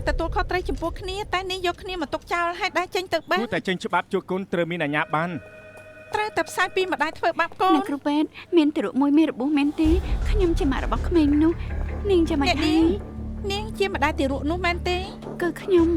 ទទួលខុសត្រូវចំពោះគ្នាតែនេះយកគ្នាមកទុកចោលហើយដែរចេញទៅបានគួរតែចេញច្បាប់ជួយកូនត្រូវមានអាជ្ញាប័ណ្ណត្រូវតែផ្សាយពីម្ដាយធ្វើបាបកូនអ្នកគ្រូពេទ្យមានទារកមួយមានរបួសមែនទេខ្ញុំជាម៉ាក់របស់ក្មេងនោះនាងចាំមិនហើយនាងជាម្ដាយទារកនោះមែនទេគឺខ្ញុំ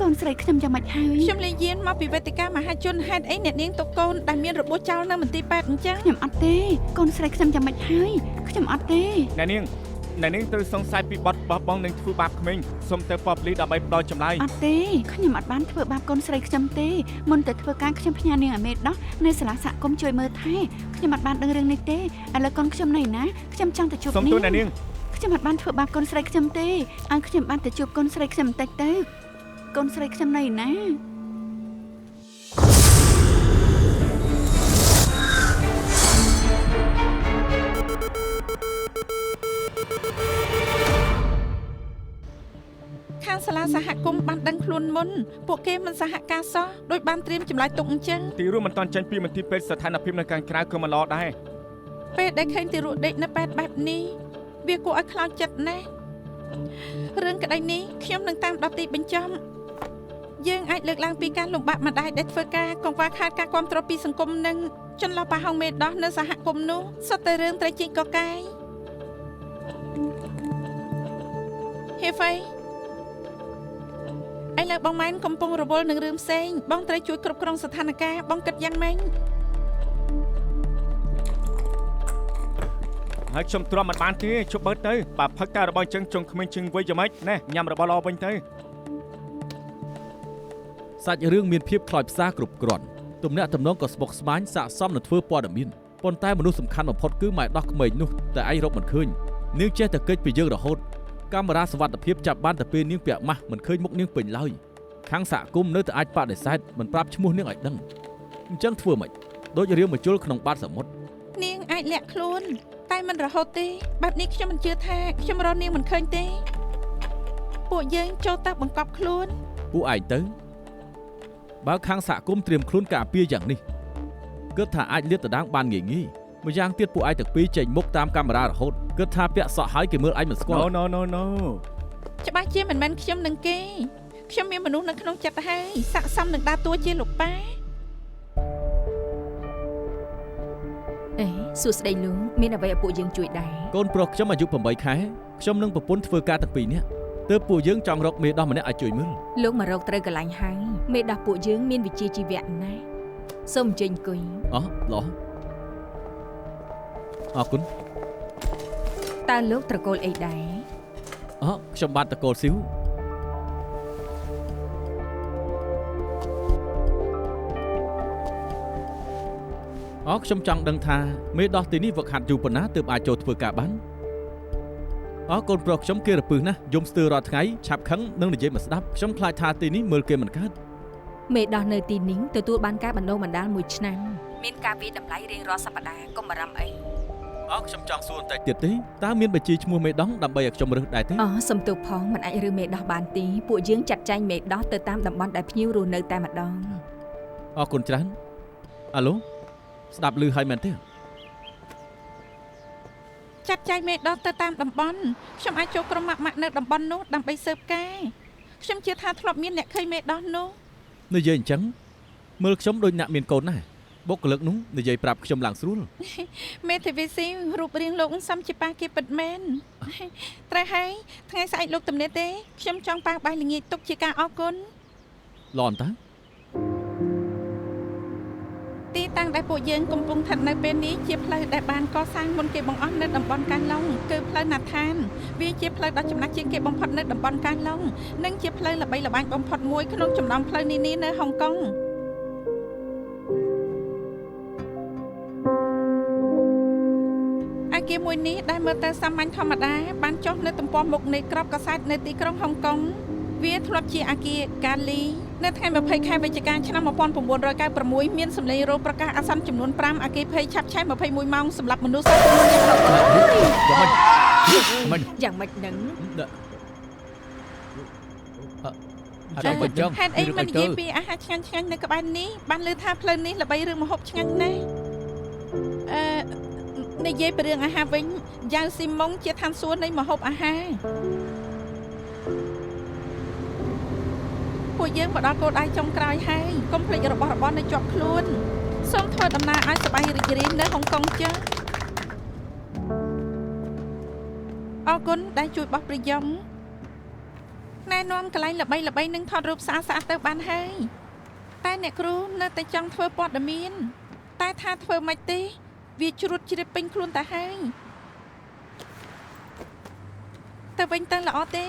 កូនស្រីខ្ញុំចាំមិនហើយខ្ញុំលេយានមកពីវេទិកាមហាជនហេតុអីអ្នកនាងទុកកូនដែលមានរបួសចោលនៅមន្ទីរពេទ្យអញ្ចឹងខ្ញុំអត់ទេកូនស្រីខ្ញុំចាំមិនហើយខ្ញុំអត់ទេអ្នកនាងត្រូវសង្ស័យពីបទបោះបង់និងធ្វើបាបក្មេងសុំទៅប៉ូលីសដើម្បីផ្ដល់ចម្លើយអត់ទេខ្ញុំអត់បានធ្វើបាបកូនស្រីខ្ញុំទេមុនទៅធ្វើការខ្ញុំផ្ញើនាងឲ្យមេដោះនៅសាលាសហគមន៍ជួយមើលថែខ្ញុំអត់បានដឹងរឿងនេះទេឥឡូវកូនខ្ញុំនៅណាខ្ញុំចង់ទៅជួបនាងសុំទោសអ្នកនាងខ្ញុំអត់បានធ្វើបាបកូនស្រីខ្ញុំទេឲ្យខ្ញុំបានទៅជួបកូនស្រីខ្ញុំបន្តិចទៅកូនស្រីខ្ញុំនៅណាខាងសាលាសហគមន៍បានដឹងខ្លួនមុនពួកគេមិនសហការសោះដោយបានត្រៀមចម្លើយទុកអញ្ចឹងទីរួមមិនតាន់ចេញពីមន្ទីរពេទ្យស្ថានភាពនៅខាងក្រៅក៏មិនល្អដែរពេលដែលឃើញទីរួមដេកនៅពេទ្យបែបនេះវាគួរឲ្យខ្លោចចិត្តណាស់រឿងក្តីនេះខ្ញុំនឹងតាមដល់ទីបញ្ចប់យើងអាចលើកឡើងពីការលំបាកម្ដាយដែលធ្វើការកង្វះខាតការគាំទ្រពីសង្គមនិងចន្លោះប្រហោងមេដោះនៅសហគមន៍នោះសុទ្ធតែរឿងត្រីជីកកកាយហេហ្វៃឥឡូវបងម៉ែនកំពុងរវល់នឹងរឿងផ្សេងបងត្រូវជួយគ្រប់គ្រងស្ថានភាពបងគិតយ៉ាងម៉េចហើយខ្ញុំទ្រាំមិនបានទេជប់បើទៅបើផឹកតែរបស់ចឹងចុងក្មេងជើងវ័យយ៉ាងម៉េចណែញ៉ាំរបស់ល្អវិញទៅសាច់រឿងមានភាពខ្លោចផ្សាគ្រប់គ្រាន់ទំនាក់ទំនងក៏ស្មុគស្មាញស័ក្តិសមនឹងធ្វើព័ត៌មានប៉ុន្តែមនុស្សសំខាន់បំផុតគឺម៉ែដោះក្មេងនោះតែឯងរកមិនឃើញនាងចេះតែកិច្ចពីយើងរហូតកាមេរ៉ាសវត្ថិភាពចាប់បានតែពេលនាងពាក់ម៉ាស់មិនឃើញមុខនាងពេញឡើយខាងសហគមន៍នៅតែអាចបដិសេធមិនប្រាប់ឈ្មោះនាងឲ្យដឹងអញ្ចឹងធ្វើម៉េចដូចរៀងមជុលក្នុងបាតសមុទ្រនាងអាចលាក់ខ្លួនតែមិនរហូតទេបែបនេះខ្ញុំមិនជឿថាខ្ញុំរកនាងមិនឃើញទេពួកយើងចូលទៅបង្កប់ខ្លួនពួកឯងទៅបើខាងសហគមន៍ត្រៀមខ្លួនការពារយ៉ាងនេះគិតថាអាចលាតត្រដាងបានងាយម្យ៉ាងទៀតពួកឯងទាំងពីរចេញមុខតាមកាមេរ៉ារហូតគិតថាពាក់សក់ហើយគេមើលឯងមិនស្គាល់ No ច្បាស់ជាមិនមែនខ្ញុំនឹងគេខ្ញុំមានមនុស្សនៅក្នុងចិត្តហើយស័ក្តិសមនឹងដើរតួជាលោកប៉ាអេសួស្ដីលោកមានអ្វីឲ្យពួកយើងជួយដែរកូនប្រុសខ្ញុំអាយុ8ខែខ្ញុំនឹងប្រពន្ធធ្វើការទាំងពីរនាក់ទើបពួកយើងចង់រកមេដោះម្នាក់ឲ្យជួយមើលលោកមករកត្រូវកន្លែងហើយមេដោះពួកយើងមានវិជ្ជាជីវៈណាស់សូមអញ្ជើញអង្គុយល្អអរគុណតើលោកត្រកូលអីដែរខ្ញុំបានត្រកូលស៊ីវខ្ញុំចង់ដឹងថាមេដោះទីនេះវឹកហាត់យូរប៉ុណ្ណាទើបអាចចូលធ្វើការបានកូនប្រុសខ្ញុំគេរពឹសណាស់យំស្ទើររាល់ថ្ងៃឆាប់ខឹងនឹងនិយាយមកស្ដាប់ខ្ញុំខ្លាចថាទីនេះមើលគេមិនកើតមេដោះនៅទីនេះទទួលបានការបណ្ដុះបណ្ដាល1ឆ្នាំមានការវិតម្លៃរៀងរាល់សប្ដាហ៍កុំបារម្ភអីខ្ញុំចង់សួរបន្តិចទៀតទេតើមានបញ្ជីឈ្មោះមេដោះដើម្បីឲ្យខ្ញុំរើសដែរទេសំទោសផងមិនអាចរើសមេដោះបានទេពួកយើងចាត់ចែងមេដោះទៅតាមតំបន់ដែលភ្ញៀវរស់នៅតែម្ដងអរគុណច្រើនអាឡូស្ដាប់ឮហើយមែនទេចាត់ចែងមេដោះទៅតាមតំបន់ខ្ញុំអាចចូលក្រុមម៉ាក់នៅតំបន់នោះដើម្បីស៊ើបការខ្ញុំជឿថាធ្លាប់មានអ្នកឃើញមេដោះនោះនិយាយអញ្ចឹងមើលខ្ញុំដូចអ្នកមានកូនណាស់បុគ្គលិកនោះនិយាយប្រាប់ខ្ញុំឡើងស្រួលមេធាវីស៊ីរូបរាងលោកសំជាប៉ាគេពិតមែនត្រូវហើយថ្ងៃស្អែកលោកទំនេរទេខ្ញុំចង់ប៉ះបាយល្ងាចទុកជាការអរគុណល្អតើទីតាំងដែលពួកយើងកំពុងស្ថិតនៅពេលនេះជាផ្លូវដែលបានកសាងមុនគេបង្អស់នៅតំបន់កាឡុងគឺផ្លូវណាថានវាជាផ្លូវដ៏ចំណាស់ជាងគេបំផុតនៅតំបន់កាឡុងនិងជាផ្លូវល្បីល្បាញបំផុតមួយក្នុងចំណោមផ្លូវនានានៅហុងកុងអគារមួយនេះដែលមើលទៅសាមញ្ញធម្មតាបានចុះនៅទំព័រមុខនៃក្របកាសែតនៅទីក្រុងហុងកុងវាធ្លាប់ជាអគារកាលីនៅថ្ងៃ20ខែវិច្ឆិកាឆ្នាំ1996មានសម្លេងរោទ៍ប្រកាសអាសន្នចំនួន5អគ្គិភ័យឆាបឆេះ21ម៉ោងសម្រាប់មនុស្សយ៉ាងម៉េចនឹងហេតុអីមិននិយាយពីអាហារឆ្ងាញ់ៗនៅក្បែរនេះបានឮថាផ្លូវនេះល្បីរឿងម្ហូបឆ្ងាញ់ណាស់និយាយពីរឿងអាហារវិញយ៉ាវស៊ីម៉ុងជាឋានសួគ៌នៃម្ហូបអាហារ ពួកយើងមកដល់គោលដៅចុងក្រោយហើយកុំភ្លេចរបស់របរនៅជាប់ខ្លួនសូមធ្វើដំណើរឲ្យសប្បាយរីករាយនៅហុងកុងចាអរគុណដែលជួយបោះប្រយ័ត្នណែនាំកន្លែងល្បីៗនឹងថតរូបស្អាតៗទៅបានហើយតែអ្នកគ្រូនៅតែចង់ធ្វើព័ត៌មានតែថាធ្វើមិនទេវាជ្រួតជ្រាបពេញខ្លួនទៅហើយទៅវិញទៅល្អទេ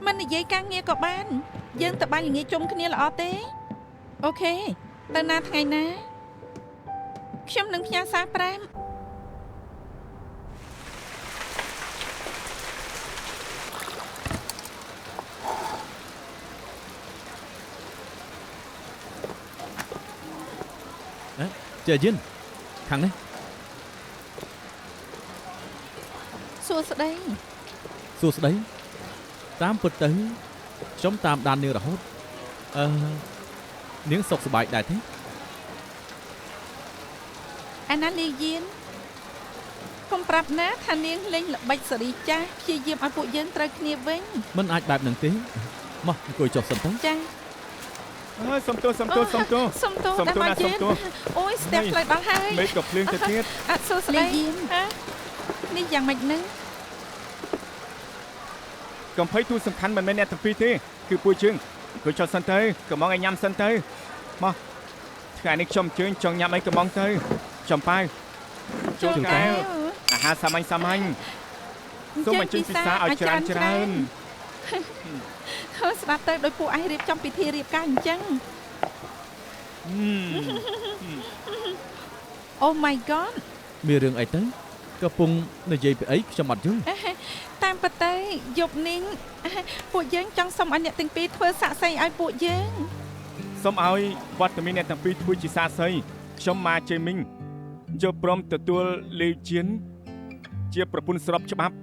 មិននិយាយការងារក៏បានយើងទៅបានល្ងាចជុំគ្នាល្អទេអូខេទៅណាថ្ងៃណាខ្ញុំនឹងផ្ញើសារ5ជាយិនខាងនេះ សួស្តី សួស្តីតាមពិតទៅខ្ញុំតាមដាននាងរហូតនាងសុខសប្បាយដែរទេ អាណាលីយៀនកុំប្រាប់ណាថានាងលេងល្បិចសេរីចាស់ព្យាយាមឲ្យពួកយើងត្រូវគ្នាវិញ មិនអាចបែបហ្នឹងទេមកអង្គុយចុះសិនទៅ ចា អើយសុំទោសសុំទោសសុំទោស សុំទោសតែមកជិនអូយស្ទះផ្លូវដល់ហើយ មេឃក៏ភ្លៀងទៅទៀត អត់សួស្តីនេះយ៉ាងម៉េចនឹង កំភៃទូសំខាន់មិនមែនអ្នកទាំងពីរទេគឺពួកយើងគួរចុះសិនទៅកំងឲ្យញ៉ាំសិនទៅមកថ្ងៃនេះខ្ញុំអញ្ជើញចង់ញ៉ាំអីកំងទៅចំប៉ៅចូលកែវអាហារសាមញ្ញសូមអញ្ជើញពិសាឲ្យច្រើន ហើយស្ដាប់ទៅដោយពួកឯងរៀបចំពិធីរៀបការអញ្ចឹង Oh my god មានរឿងអីទៅកំពុងនិយាយពីអីខ្ញុំអត់យល់ តាមពិតទៅយប់នេះពួកយើងចង់សុំឲ្យអ្នកទាំងពីរធ្វើសាក់សីឲ្យពួកយើង សូមឲ្យវត្តមានអ្នកទាំងពីរធ្វើជាសាស័យខ្ញុំម៉ាជេមីងយកព្រមទទួលលេវជៀនជាប្រពន្ធស្របច្បាប់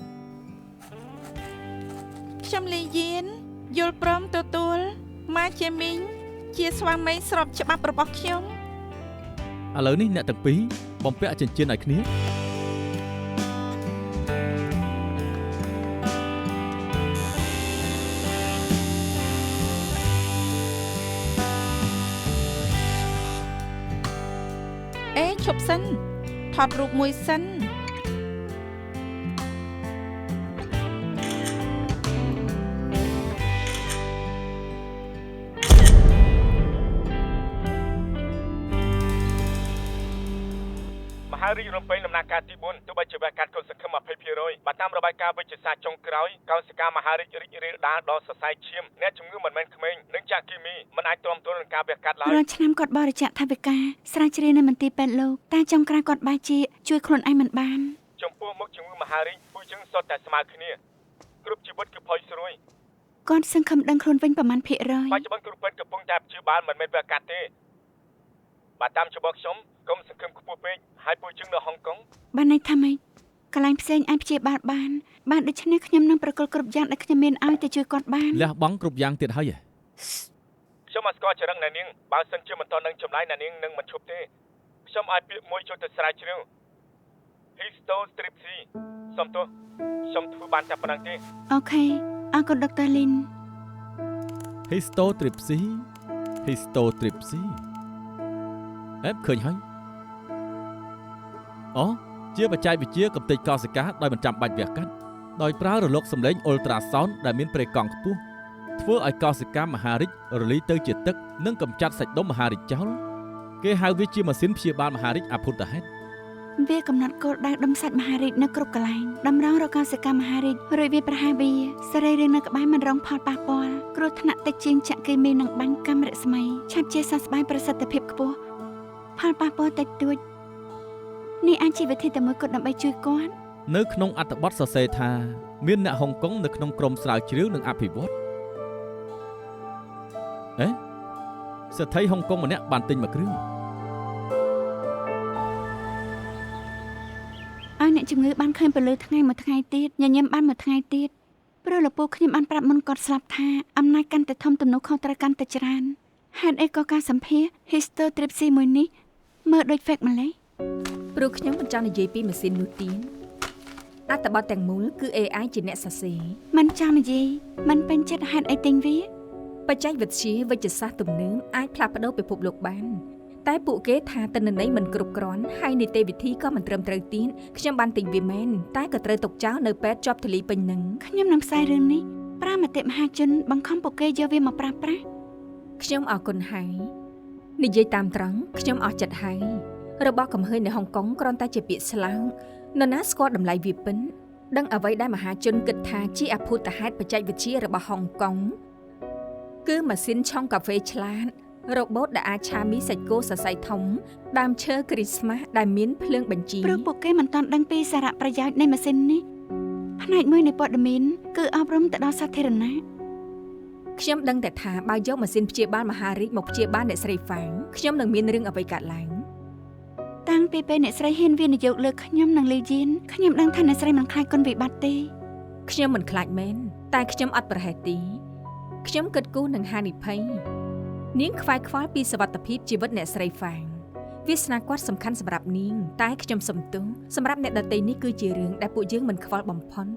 ខ្ញុំលីយៀនយល់ព្រមទទួលម៉ាជេមីងជាស្វាមីស្របច្បាប់របស់ខ្ញុំ ឥឡូវនេះអ្នកទាំងពីរបំពាក់ចិញ្ចៀនឲ្យគ្នា ឈប់សិនថតរូបមួយសិន មហារាជរំពេញដំណាក់កាលទី4ទោះបីជាវាកាត់កូនសង្ឃឹម 20% បើតាមរបាយការណ៍វិទ្យាសាស្ត្រចុងក្រោយកោសិកាមហារាជរីករាលដាលដល់សរសៃឈាមអ្នកជំងឺមិនមែនក្មេងនិងចាក់គីមីមិនអាចទ្រាំទ្រនឹងការវះកាត់ឡើយ រាល់ឆ្នាំគាត់បរិច្ចាគថវិកាស្រាវជ្រាវនៅមន្ទីរពេទ្យលោកតែចុងក្រោយគាត់បែរជាជួយខ្លួនឯងមិនបាន ចំពោះមុខជំងឺមហារីកពួកយើងសុទ្ធតែស្មើគ្នាគ្រប់ជីវិតគឺផុយស្រួយ គាត់សង្ឃឹមដឹងខ្លួនវិញប្រមាណភាគរយ បច្ចុប្បន្នគ្រូពេទ្យកំពុងតែព្យាបាលមិនមែនវះកាត់ទេបើតាមច្បងខ្ញុំកុំសង្ឃឹមខ្ពស់ពេកហើយពួកយើងនៅហុងកុង បានន័យថាម៉េចកន្លែងផ្សេងអាចព្យាបាលបានដូច្នេះខ្ញុំនឹងប្រកល់គ្រប់យ៉ាងដែលខ្ញុំមានឲ្យទៅជួយគាត់បាន លះបង់គ្រប់យ៉ាងទៀតហើយ ខ្ញុំអត់ស្គាល់ចរិតអ្នកនាងបើសិនជាមិនតនឹងចម្លើយអ្នកនាងនឹងមិនឈប់ទេខ្ញុំឲ្យពាក្យមួយចូលទៅស្រាវជ្រាវ histostripsy សុំទោសខ្ញុំធ្វើបានតែប៉ុណ្្នឹងទេ អូខេអរគុណដុកទ័រលីន histotripsy អេបឃើញហើយអូជាបច្ចេកវិទ្យាកំទេចកោសិកាដោយមិនចាំបាច់វះកាត់ដោយប្រើរលកសម្លេងអ៊ុលត្រាសោនដែលមានប្រេកង់ខ្ពស់ ធ្វើឲ្យកោសិកាមហារីករលាយទៅជាទឹកនិងកម្ចាត់សាច់ដុំមហារីកចោលគេហៅវាជាម៉ាស៊ីនព្យាបាលមហារីកអភូតហេតុ វាកំណត់គោលដៅដុំសាច់មហារាជនៅគ្រប់កន្លែងតម្រង់រកកសិកម្មមហារាជរួចវាប្រហារវាសរីរាង្គនៅក្បែរមិនរងផលប៉ះពាល់គ្រោះថ្នាក់តិចជាងចាក់គីមីនិងបាញ់កាំរស្មីឆាប់ជាសះស្បើយប្រសិទ្ធភាពខ្ពស់ផលប៉ះពាល់តិចតួចនេះអាចជាវិធីតែមួយគត់ដើម្បីជួយគាត់ នៅក្នុងអត្ថបទសរសេរថាមានអ្នកហុងកុងនៅក្នុងក្រុមស្រាវជ្រាវនិងអភិវឌ្ឍសេដ្ឋីហុងកុងម្នាក់បានទិញមួយគ្រឿង ឲ្យអ្នកជំងឺបានឃើញពលឺថ្ងៃមួយថ្ងៃទៀតញញឹមបានមួយថ្ងៃទៀតព្រោះលពូខ្ញុំបានប្រាប់មុនគាត់ស្លាប់ថាអំណាចកាន់តែធំទំនួលខុសត្រូវកាន់តែច្រើនហេតុអីក៏ការសម្ភាស histotripsy មួយនេះមើលដូច fake ម្ល៉េះ ព្រោះខ្ញុំមិនចង់និយាយពីម៉ាស៊ីននោះទៀតអត្ថបទទាំងមូលគឺ AI ជាអ្នកសរសេរ មិនចង់និយាយមិនពេញចិត្តហេតុអីទិញវា បច្ចេកវិទ្យាវិទ្យាសាស្ត្រទំនើបអាចផ្លាស់ប្ដូរពិភពលោកបានតែពួកគេថាទិន្នន័យមិនគ្រប់គ្រាន់ហើយនីតិវិធីក៏មិនត្រឹមត្រូវទៀតខ្ញុំបានទិញវាមែនតែក៏ត្រូវទុកចោលនៅពេទ្យជាប់ទលីពេញនឹង ខ្ញុំនឹងផ្សាយរឿងនេះប្រាមតិមហាជនបង្ខំពួកគេយកវាមកប្រើប្រាស់ ខ្ញុំអរគុណហើយនិយាយតាមត្រង់ខ្ញុំអស់ចិត្តហើយរបស់កំហើញនៅហុងកុងគ្រាន់តែជាពាក្យស្លោកនរណាស្គាល់តម្លៃវាពិនដឹងអ្វីដែលមហាជនគិតថាជាអភូតហេតុបច្ចេកវិទ្យារបស់ហុងកុងគឺម៉ាស៊ីនឆុងកាហ្វេឆ្លាតរ៉ូបូតដែលអាចឆាមីសាច់គោសរសៃធំដើមឈើគ្រីស្មាស់ដែលមានភ្លើងបញ្ជី ព្រោះពួកគេមិនទាន់ដឹងពីសារៈប្រយោជន៍នៃម៉ាស៊ីននេះផ្នែកមួយនៃព័ត៌មានគឺអប់រំទៅដល់សាធារណៈ ខ្ញុំដឹងតែថាបើយកម៉ាស៊ីនព្យាបាលមហារីកមកព្យាបាលអ្នកស្រីហ្វាងខ្ញុំនឹងមានរឿងអ្វីកើតឡើង តាំងពីពេលអ្នកស្រីហ៊ានវិនិយោគលើខ្ញុំនិងលីយៀនខ្ញុំដឹងថាអ្នកស្រីមិនខ្លាចគុណវិបត្តិទេ ខ្ញុំមិនខ្លាចមែនតែខ្ញុំអត់ប្រហែសទេខ្ញុំគិតគូរនឹងហានិភ័យនាងខ្វាយខ្វល់ពីសុវត្ថិភាពជីវិតអ្នកស្រីហ្វាងវាសនាគាត់សំខាន់សម្រាប់នាងតែខ្ញុំសំទោសសម្រាប់អ្នកដទៃនេះគឺជារឿងដែលពួកយើងមិនខ្វល់បំផុត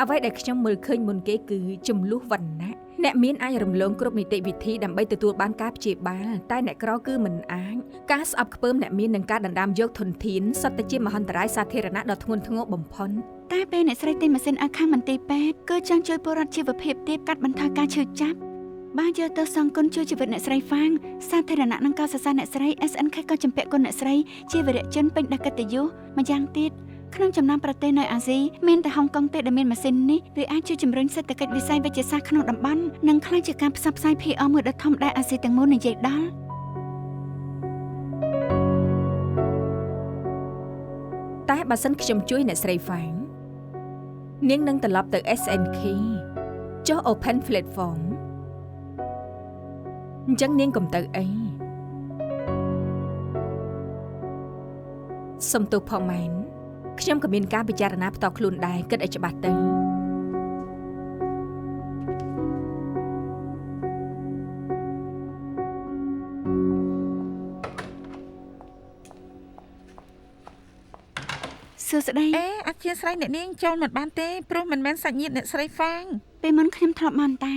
អ្វីដែលខ្ញុំមើលឃើញមុនគេគឺចំនួនវណ្ណៈអ្នកមានអាចរំលងគ្រប់នីតិវិធីដើម្បីទទួលបានការព្យាបាលតែអ្នកក្រគឺមិនអាចការស្អប់ខ្ពើមអ្នកមាននឹងការដណ្ដើមយកធនធានសុទ្ធតែជាមហន្តរាយសាធារណៈដ៏ធ្ងន់ធ្ងរបំផុត តែពេលអ្នកស្រីទិញម៉ាស៊ីនឲ្យខាងមន្ទីរពេទ្យគឺចង់ជួយពលរដ្ឋជីវភាពទាបកាត់បន្ថយការឈឺចាប់បានយកទៅសងគុណជួយជីវិតអ្នកស្រីហ្វាងសាធារណៈនឹងកោតសរសើរអ្នកស្រី SNK ក៏ជំពាក់គុណអ្នកស្រីជាវីរៈជនពេញដោយកិត្តិយសម្យ៉ាងទៀតក្នុងចំណោមប្រទេសនៅអាស៊ីមានតែហុងកុងទេដែលមានម៉ាស៊ីននេះវាអាចជួយជំរុញសេដ្ឋកិច្ចវិស័យវិទ្យាសាស្ត្រក្នុងតំបន់និងក្លាយជាការផ្សព្វផ្សាយ PR មួយដ៏ធំដែលអាស៊ីទាំងមូលនិយាយដល់ តែបើសិនខ្ញុំជួយអ្នកស្រីហ្វាងនាងនឹងត្រឡប់ទៅ SNK ចុះ Open Platform អញ្ចឹងនាងកុំទៅអីសុំទោសផងមែនខ្ញុំក៏មានការពិចារណាផ្ទាល់ខ្លួនដែរគិតឲ្យច្បាស់ទៅ សួស្តី អេអធិស្ឋានអ្នកនាងចូលមិនបានទេព្រោះមិនមែនសាច់ញាតិអ្នកស្រីហ្វាង ពេលមុនខ្ញុំធ្លាប់មកតែ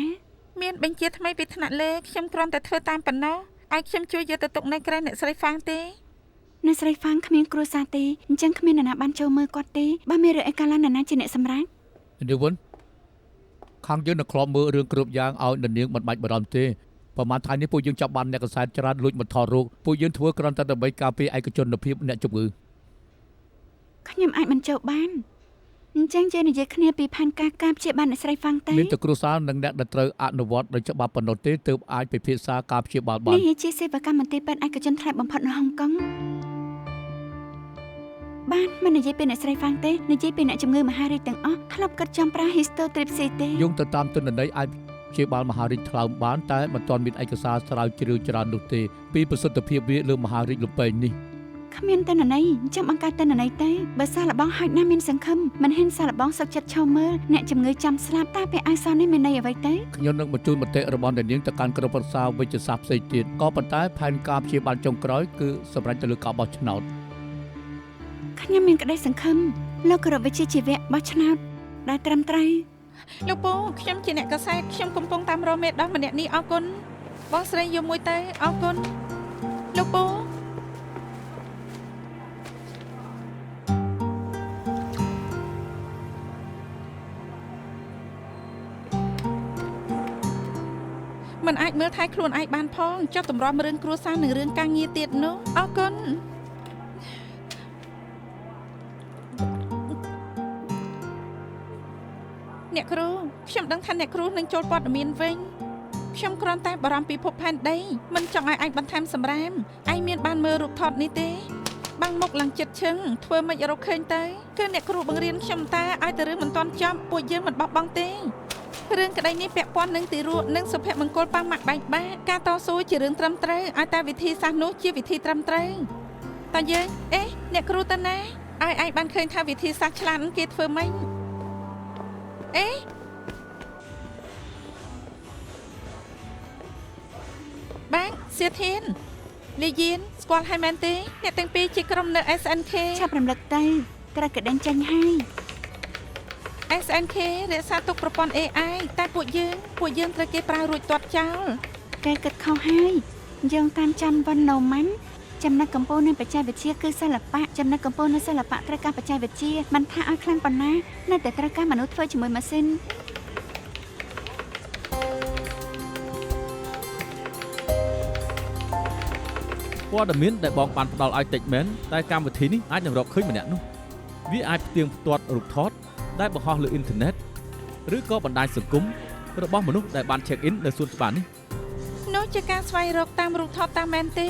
មានបញ្ជាថ្មីពីថ្នាក់លើខ្ញុំគ្រាន់តែធ្វើតាមប៉ុណ្ណោះឲ្យខ្ញុំជួយយកទៅទុកនៅក្រៅអ្នកស្រីហ្វាងទេ អ្នកស្រីហ្វាងគ្មានគ្រួសារទេអញ្ចឹងគ្មាននរណាបានចូលមើលគាត់ទេបើមានរឿងអីកើតឡើងនរណាជាអ្នកសម្រេច នាងវិនខាងយើងនឹងធ្លាប់មើលរឿងគ្រប់យ៉ាងឲ្យនាងមិនបាច់បារម្ភទេប្រហែលថ្ងៃនេះពួកយើងចាប់បានអ្នកកសែតច្រើនលួចបន្ថយរោគពួកយើងធ្វើគ្រាន់តែដើម្បីការពារឯកជនភាពអ្នកជំងឺ ខ្ញុំអាចមិនចូលបានអញ្ចឹងយើងនិយាយគ្នាពីផែនការការព្យាបាលអ្នកស្រីហ្វាងទេ មានតែគ្រួសារនិងអ្នកដែលត្រូវអនុវត្តដោយច្បាប់ប៉ុណ្ណោះទេទើបអាចពិភាក្សាការព្យាបាលបាន នេះជាសេវាកម្មមន្ទីរពេទ្យឯកជនថ្លៃបំផុតនៅហុងកុងបានមិននិយាយពីអ្នកស្រីហ្វាងទេនិយាយពីអ្នកជំងឺមហារីកទាំងអស់ធ្លាប់គិតចង់ប្រើ histotripsy ទេ យោងទៅតាមទិន្នន័យអាចព្យាបាលមហារីកថ្លើមបានតែមិនទាន់មានឯកសារស្រាវជ្រាវច្រើននោះទេពីប្រសិទ្ធភាពវាលើមហារីកលំពេងនេះ គ្មានទិន្នន័យអញ្ចឹងបង្កើតទិន្នន័យទេបើសាឡបងហោចណាស់មានសង្ឃឹមមិនហ៊ានសាឡបងសុខចិត្តឈរមើលអ្នកជំងឺចាំស្លាប់តែពេលអាយសននេះមានន័យអ្វីទេ ខ្ញុំនឹងបញ្ជូនមតិរបស់នាងទៅកាន់ក្រុមប្រឹក្សាវិទ្យាសាស្ត្រផ្សេងទៀតក៏ប៉ុន្តែផែនការព្យាបាលចុងក្រោយគឺសម្រាប់ទៅលើការបោះឆ្នោត ខ្ញុំមានក្តីសង្ឃឹមលោកគោរពវិជ្ជាជីវៈបោះឆ្នោតដែលត្រឹមត្រូវ លោកពូខ្ញុំជាអ្នកកសែតខ្ញុំកំពុងតាមរកមេដោះម្នាក់នេះអរគុណបងស្រីយកមួយទៅអរគុណលោកពូ អ មិនអាចមើលថែខ្លួនឯងបានផងចុះតម្រាំរឿងគ្រួសារនិងរឿងការងារទៀតនោះអរគុណអ្នកគ្រូខ្ញុំដឹងថាអ្នកគ្រូនឹងចូលព័ត៌មានវិញខ្ញុំគ្រាន់តែបារម្ភពីភពផែនដីមិនចង់ឲ្យឯងបន្ថែមសម្រាមឯងមានបានមើលរូបថតនេះទេបាំងមុខឡើងចិត្តឈឹងធ្វើមិនរកឃើញទៅគឺអ្នកគ្រូបង្រៀនខ្ញុំតាឲ្យតែរឿងមិនទាន់ចប់ពួកយើងមិនបោះបង់ទេរឿងក្តីនេះពាក់ព័ន្ធនឹងទីរੂនិងសុភមង្គលប៉ាម៉ាក់បែកបាក់ការតស៊ូជារឿងត្រឹមត្រូវឲ្យតែវិធីសាស្ត្រនោះជាវិធីត្រឹមត្រូវតើយើងអ្នកគ្រូតាណាឲ្យឯងបានឃើញថាវិធីសាស្ត្រឆ្លាតគេធ្វើម៉េចបាទសៀធានលីយានស្គាល់ហើយមែនទេអ្នកទាំងពីរជាក្រុមនៅ SNK ឆាប់រំលឹកទៅត្រូវកដេញចេញហើយ SNK រក្សាទុកប្រព័ន្ធ AI តែពួកយើងត្រូវគេប្រើរួចទាត់ចោលគេគិតខុសហើយយើងតាមច័ន្ទវណ្ណូម៉ាន់ចំណុចកម្ពស់នៃបច្ចេកវិទ្យាគឺសិល្បៈចំណុចកម្ពស់នៃសិល្បៈត្រូវការបច្ចេកវិទ្យាមិនថាឲ្យខ្លាំងប៉ុណ្ណានៅតែត្រូវការមនុស្សធ្វើជាមួយម៉ាស៊ីនព័ត៌មានដែលបងបានផ្ដល់ឲ្យតិចមែនតែកម្មវិធីនេះអាចនឹងរកឃើញម្នាក់នោះវាអាចផ្ទៀងផ្ទាត់រូបថតដែលបង្ហោះលើអ៊ីនធឺណិតឬក៏បណ្ដាញសង្គមរបស់មនុស្សដែលបាន check in នៅសួនច្បារនេះនោះជាការស្វែងរកតាមរូបថតតាមមែនទេ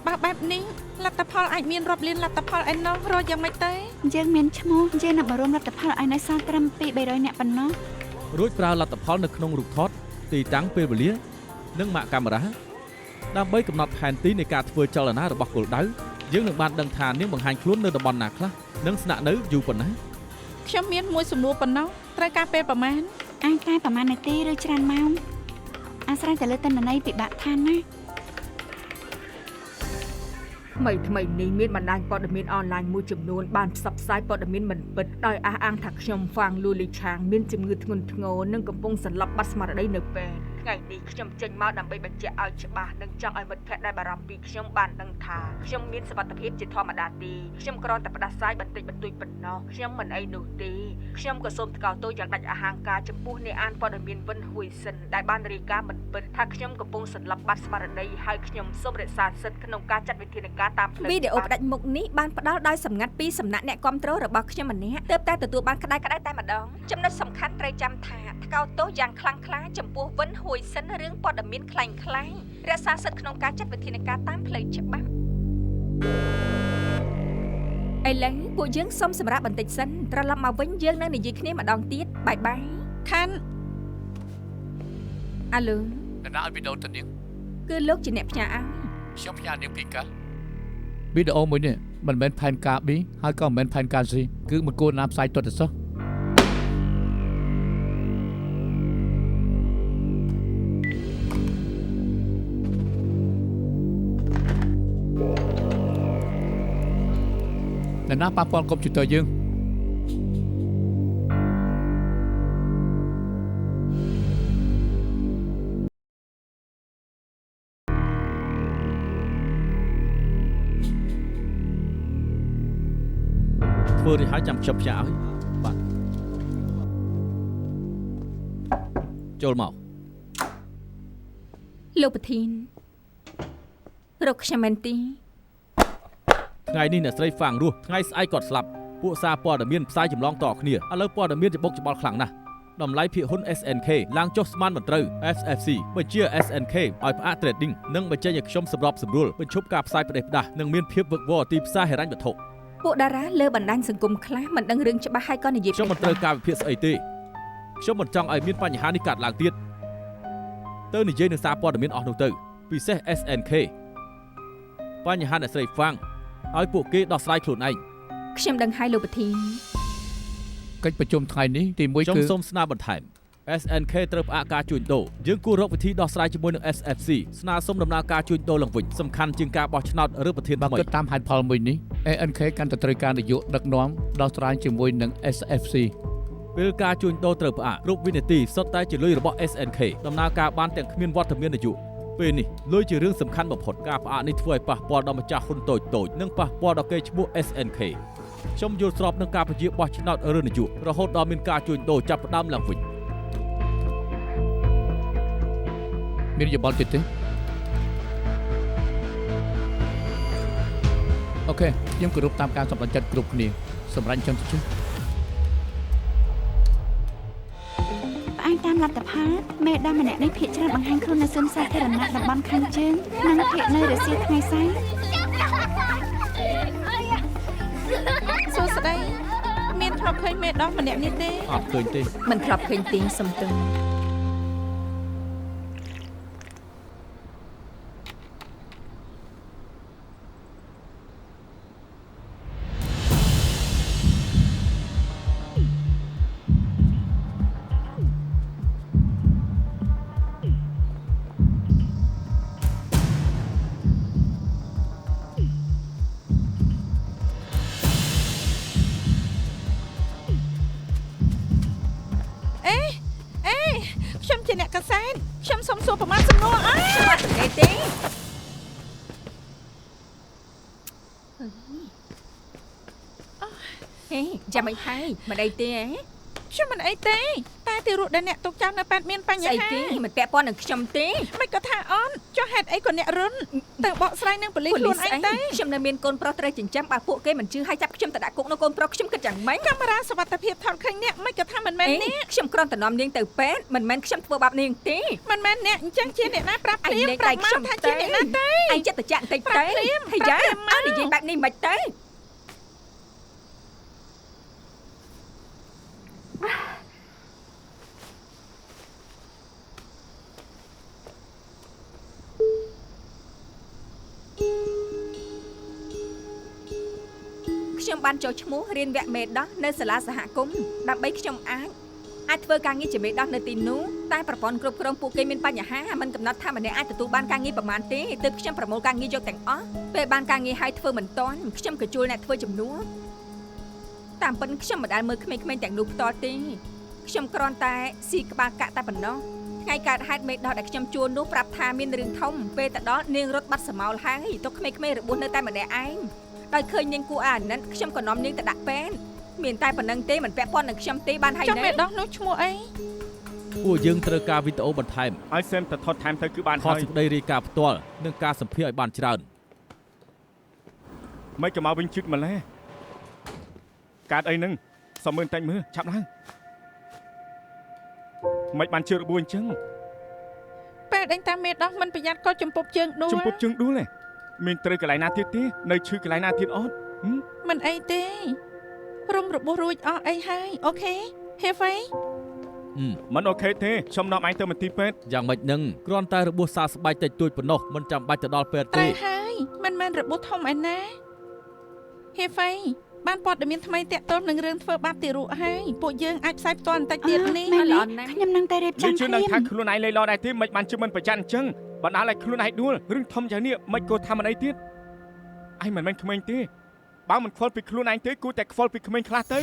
បើបែបនេះលទ្ធផលអាចមានរាប់លានលទ្ធផលឯណោះរកយ៉ាងម៉េចទៅយើងមានឈ្មោះយើងនឹងបរមលទ្ធផលឲ្យនៅសល់ត្រឹម2-300នាក់ប៉ុណ្ណោះរួចប្រើលទ្ធផលនៅក្នុងរូបថតទីតាំងពេលវេលានិងម៉ាកកាមេរ៉ាដើម្បីកំណត់ផែនទីនៃការធ្វើចលនារបស់គោលដៅយើងនឹងបានដឹងថានាងបង្ហាញខ្លួននៅតំបន់ណាខ្លះនិងស្នាក់នៅយូរប៉ុណ្ណាខ្ញុំមានមួយសំណួរប៉ុណ្ណោះត្រូវការពេលប្រមាណអាចតែប្រមាណនាទីឬច្រើនម៉ោងអាស្រ័យទៅលើទិន្នន័យពិបាកឋានណាថ្មីនេះមានបណ្ដាញព័ត៌មានអនឡាញមួយចំនួនបានផ្សព្វផ្សាយព័ត៌មានមិនពិតដោយអះអាងថាខ្ញុំហ្វាងលូលីឆាងមានជំងឺធ្ងន់ធ្ងរនិងកំពុងសន្លប់បាត់ស្មារតីនៅពេលថ្ងៃនេះខ្ញុំចេញមកដើម្បីបញ្ជាក់ឲ្យច្បាស់និងចង់ឲ្យមិត្តភ័ក្តិដែលបារម្ភពីខ្ញុំបានដឹងថាខ្ញុំមានសុវត្ថិភាពជាធម្មតាទេខ្ញុំគ្រាន់តែផ្ដាសាយបន្តិចបន្តួចប៉ុណ្ណោះខ្ញុំមិនអីនោះទេខ្ញុំក៏សូមថ្កោលទោសយ៉ាងដាច់អហង្ការចំពោះអ្នកអានព័ត៌មានវិនហួយសិនដែលបានរាយការណ៍មិនពិតថាខ្ញុំកំពុងសន្លប់បាត់ស្មារតីហើយខ្ញុំសូមរក្សាសិទ្ធិក្នុងការចាត់វិធានការតាមផ្លូវវីដេអូផ្ដាច់មុខនេះបានផ្ដល់ដោយសម្ងាត់ពីសំណាក់អ្នកគាំទ្ររបស់ខ្ញុំម្នាក់ទើបតែទទួលបានក្តៅតែម្ដងចំណុចសំខាន់ត្រូវចាំថាថ្កោលទោសយ៉ាងខ្លាំងក្លាចំពោះវិនហួយសិនរឿងព័ត៌មានខ្លាំងរក្សាសិទ្ធិក្នុងការចាត់វិធានការតាមផ្លូវច្បាប់ឥឡូវពួកយើងសូមសម្រាប់បន្តិចសិនត្រឡប់មកវិញយើងនឹងនិយាយគ្នាម្ដងទៀតបាយបាយខាន់អាឡូអ្នកណាឲ្យវីដេអូទៅនាងគឺលោកជាអ្នកផ្ញើឲ្យខ្ញុំផ្ញើនាងពីកាលវីដេអូមួយនេះមិនមែនផែនការ B ហើយក៏មិនមែនផែនការ C គឺមិនគួរណាផ្សាយទាល់តែសោះអ្នកណាប៉ះពាល់កុំព្យូទ័រយើងធ្វើរួចហើយចាំខ្ញុំផ្ញើឲ្យបាទចូលមកលោកប្រធានរកខ្ញុំមែនទេថ្ងៃនេះអ្នកស្រីហ្វាងរស់ថ្ងៃស្អែកគាត់ស្លាប់ពួកសារព័ត៌មានផ្សាយចម្លងតគ្នាឥឡូវព័ត៌មានច្បុកច្បល់ខ្លាំងណាស់តម្លៃភាគហ៊ុន SNK ឡើងចុះស្មានមិនត្រូវ SFC បញ្ជា SNK ឲ្យផ្អាក trading និងបញ្ចេញឲ្យខ្ញុំសម្របសម្រួលបញ្ឈប់ការផ្សាយផ្ដេសផ្ដាសនិងមានភាពវឹកវរទីផ្សារហិរញ្ញវត្ថុពួកតារាលើបណ្ដាញសង្គមខ្លះមិនដឹងរឿងច្បាស់ហើយក៏និយាយខ្ញុំមិនត្រូវការវិភាគស្អីទេខ្ញុំមិនចង់ឲ្យមានបញ្ហានេះកើតឡើងទៀតទៅនិយាយនឹងសារព័ត៌មានអស់នោះទៅពិសេស SNK បញ្ហាអ្នកស្រីហ្វាងឲ្យពួកគេដោះស្រាយខ្លួនឯងខ្ញុំដឹងហើយលោកប្រធានកិច្ចប្រជុំថ្ងៃនេះទី1គឺខ្ញុំសូមស្នើបន្ថែម SNK ត្រូវផ្អាកការជួញដូរយើងគួររកវិធីដោះស្រាយជាមួយនឹង SFC ស្នើសុំដំណើរការជួញដូរឡើងវិញសំខាន់ជាងការបោះឆ្នោតឬប្រធានថ្មីបើគិតតាមហេតុផលមួយនេះ ANK កាន់តែត្រូវការនាយកដឹកនាំដោះស្រាយជាមួយនឹង SFC ពេលការជួញដូរត្រូវផ្អាកគ្រប់វិនាទីសុទ្ធតែជាលុយរបស់ SNK ដំណើរការបានទាំងគ្មានវត្តមាននាយកពេលនេះលុយជារឿងសំខាន់បំផុតការផ្អាកនេះធ្វើឲ្យប៉ះពាល់ដល់ម្ចាស់ហ៊ុនតូចនិងប៉ះពាល់ដល់កេរ្តិ៍ឈ្មោះ SNK ខ្ញុំយល់ស្របនឹងការពជាបោះឆ្នោតឬនយោបាយរហូតដល់មានការជួញដូរចាប់ផ្ដើមឡើងវិញ មានយោបល់ទៀតទេអូខេខ្ញុំគោរពតាមការសម្រេចចិត្តគ្រប់គ្នាសម្រាប់ចន្ទជិះ ផ្អែកតាមលទ្ធផលមេដាម្នាក់នេះភាគច្រើនបង្ហាញខ្លួននៅសួនសាធារណៈតំបន់ខាងជើងនិងភាគនៅរសៀលថ្ងៃសៅរ៍ សួស្ដីមានធ្លាប់ឃើញមេដោះម្នាក់នេះទេ អត់ឃើញទេ មិនធ្លាប់ឃើញទេសំទើ ខ្ញុំជាអ្នកកសែតខ្ញុំសុំសួរប្រមាណសំណួរអើ ខ្ញុំអត់សង្កេតទេហេចាំមិនហើយមិនអីទេហ៎ ខ្ញុំមិនអីទេតែទីរੂដែលអ្នកទុកចោលនៅប៉ែតមានបញ្ ស្អី ហា ទេមិនពាក់ព័ន្ធនឹងខ្ញុំទេ មិនក៏ថាអូនចុះហេតុអីក៏អ្នករុនទៅបកស្រាយនឹងប៉ូលីសខ្លួនឯងទៅ ខ្ញុំនៅមានកូនប្រុសត្រូវចិញ្ចឹមបើពួកគេមិនជឿឲ្យចាប់ខ្ញុំទៅដាក់គុកនៅកូនប្រុសខ្ញុំគិតយ៉ាងម៉េច កាមេរ៉ាសុវត្ថិភាពថតឃើញអ្នកមិនក៏ថាមិនមែនអ្នក ខ្ញុំគ្រាន់តែនាំនាងទៅពេទ្យមិនមែនខ្ញុំធ្វើបាបនាងទេ មិនមែនអ្នកអញ្ចឹងជាអ្នកណាប្រាប់ព្រាម ឯង ប្រាប់ តែ មក ខ្ញុំ ថាជាអ្នកណាទេ ឯងចិត្តតែចាក់បន្តិច ប្រាប់ ទេ ព្រាម ហើយយ៉ា ប្រាប់ព្រាមមក អើនិយាយបែបនេះមិនទៅ ខ្ញុំបានចូលឈ្មោះរៀនវគ្គមេដោះនៅសាលាសហគមន៍ដើម្បីខ្ញុំអាចធ្វើការងារជាមេដោះនៅទីនោះតែប្រព័ន្ធគ្រប់គ្រងពួកគេមានបញ្ហាមិនកំណត់ថាម្នាក់អាចទទួលបានការងារប្រមាណទេទើបខ្ញុំប្រមូលការងារយកទាំងអស់ពេលបានការងារហើយធ្វើមិនទាន់ខ្ញុំក៏ជួលអ្នកធ្វើជំនួសតាមពិតខ្ញុំមិនដែលមើលក្មេងៗទាំងនោះផ្ទាល់ទេខ្ញុំគ្រាន់តែស៊ីក្បាលកាក់តែប៉ុណ្ណោះថ្ងៃកើតហេតុមេដោះដែលខ្ញុំជួលនោះប្រាប់ថាមានរឿងធំពេលទៅដល់នាងរត់បាត់សមោលហើយទុកក្មេងៗរបួសនៅតែម្នាក់ឯង ដោយឃើញនាងគួរអាណិតខ្ញុំក៏នាំនាងទៅដាក់ពេទ្យមានតែប៉ុណ្្នឹងទេមិនពាក់ព័ន្ធនឹងខ្ញុំទេបានហើយ ចុះ ណែ មេដោះនោះឈ្មោះអី ពួកយើងត្រូវការវីដេអូបន្ថែម ឲ្យសែមទៅថតថែមទៅគឺបាន ខ ហើ ល យ សេចក្តីរាយការណ៍ផ្ទាល់និងការសម្ភាសឲ្យបានច្រើន មិនក៏មកវិញជឹកម្លេះកើតអីហ្នឹងសុំមើលតែមើលឆាប់ឡើងមិនបានជឿរបួសអញ្ចឹង ពេលដេញតាមមេដោះមិនប្រយ័ត្នក៏ចំពប់ជើងដួល ចំពុបជើងដួលទេមានត្រូវកន្លែងណាទៀតទេនៅឈឺកន្លែងណាទៀតអត់ មិនអីទេរុំរបួសរួចអស់អីហើយអូខេហេហ្វៃ មិនអូខេទេខ្ញុំនាំឯងទៅមន្ទីរពេទ្យ យ៉ាងម៉េចនឹងគ្រាន់តែរបួសសើស្បែកតិចតួចប៉ុណ្ណោះមិនចាំបាច់ទៅដល់ពេទ្យ តែ ទេ ហើយមិនមែនរបួសធំឯណាហេហ្វៃបានព័ត៌មានថ្មីតាក់ទងនឹងរឿងធ្វើបាបទីរੂហើយពួកយើងអាចផ្សាយផ្ទាល់បន្តិចទៀតនេះ មែនទេខ្ញុំនឹងតែរៀប លី ចំ ជឿ ភ្ នឹង លាម ថាខ្លួនឯងលេីឡដែរទេមិនបានជឿមិនប្រច័ណ្ឌអញ្ចឹងបណ្ដាលឲ្យខ្លួនឯងដួលរឿងធំយ៉ាងនេះមិនគួរថាមិនអីទៀតឯងមិនមែនក្មេងទេបើមិនខ្វល់ពីខ្លួនឯងទេគួរតែខ្វល់ពីក្មេងខ្លះទៅ